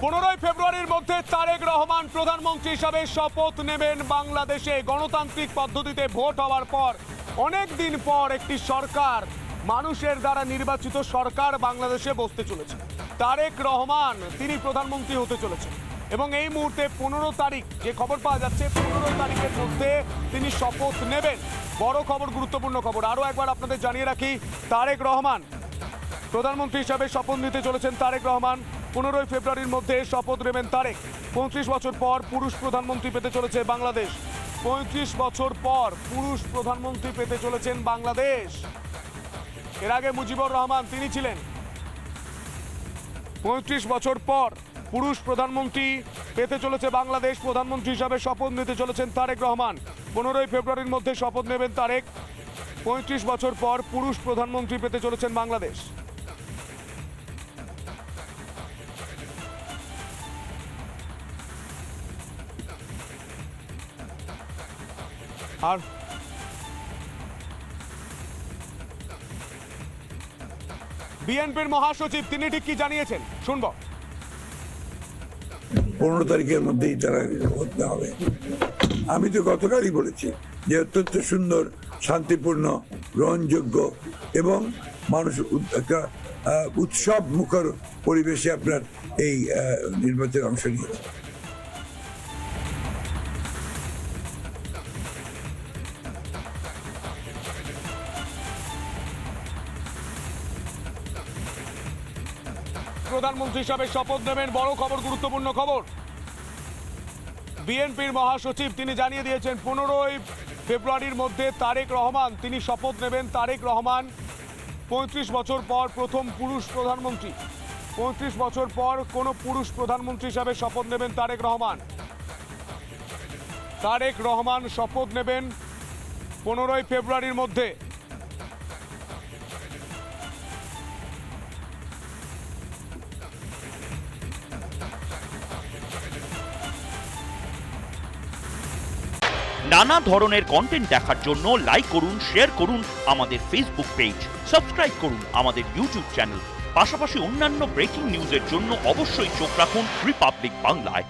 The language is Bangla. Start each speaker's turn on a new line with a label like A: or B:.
A: 15 ফেব্রুয়ারির মধ্যে তারেক রহমান প্রধানমন্ত্রী হিসাবে শপথ নেবেন বাংলাদেশে। গণতান্ত্রিক পদ্ধতিতে ভোট হওয়ার পর অনেক দিন পর একটি সরকার, মানুষের দ্বারা নির্বাচিত সরকার বাংলাদেশে বসতে চলেছে। তারেক রহমান তিনি প্রধানমন্ত্রী হতে চলেছেন এবং এই মুহূর্তে 15 তারিখ যে খবর পাওয়া যাচ্ছে, 15 তারিখের মধ্যে তিনি শপথ নেবেন। বড় খবর, গুরুত্বপূর্ণ খবর। আরও একবার আপনাদের জানিয়ে রাখি, তারেক রহমান প্রধানমন্ত্রী হিসাবে শপথ নিতে চলেছেন। তারেক রহমান 15 ফেব্রুয়ারির মধ্যে শপথ নেবেন তারেক। 35 বছর পর পুরুষ প্রধানমন্ত্রী পেতে চলেছে বাংলাদেশ। 35 বছর পর পুরুষ প্রধানমন্ত্রী পেতে চলেছেন বাংলাদেশ। এর আগে মুজিবুর রহমান তিনি ছিলেন। 35 বছর পর পুরুষ প্রধানমন্ত্রী পেতে চলেছে বাংলাদেশ। প্রধানমন্ত্রী হিসাবে শপথ নিতে চলেছেন তারেক রহমান। 15 ফেব্রুয়ারির মধ্যে শপথ নেবেন তারেক। 35 বছর পর পুরুষ প্রধানমন্ত্রী পেতে চলেছেন বাংলাদেশ। আর বিএনপির মহাসচিব তিনি ঠিক কি জানিয়েছেন শুনবো।
B: 15 তারিখের মধ্যেই তারা করতে হবে। আমি তো গতকালই বলেছি যে অত্যন্ত সুন্দর, শান্তিপূর্ণ, গ্রহণযোগ্য এবং মানুষ একটা উৎসব মুখর পরিবেশে আপনার এই নির্বাচনে অংশ নিয়েছে।
A: প্রধানমন্ত্রী হিসাবে শপথ নেবেন। বড় খবর, গুরুত্বপূর্ণ খবর। বিএনপির মহাসচিব তিনি জানিয়ে দিয়েছেন 15 ফেব্রুয়ারির মধ্যে তারেক রহমান তিনি শপথ নেবেন। তারেক রহমান 35 বছর পর প্রথম পুরুষ প্রধানমন্ত্রী। 35 বছর পর কোন পুরুষ প্রধানমন্ত্রী হিসাবে শপথ নেবেন তারেক রহমান। তারেক রহমান শপথ নেবেন 15 ফেব্রুয়ারির মধ্যে।
C: নানা ধরনের কন্টেন্ট দেখার জন্য লাইক করুন, শেয়ার করুন আমাদের ফেসবুক পেজ, সাবস্ক্রাইব করুন আমাদের ইউটিউব চ্যানেল। পাশাপাশি অন্যান্য ব্রেকিং নিউজের জন্য অবশ্যই চোখ রাখুন রিপাবলিক বাংলায়।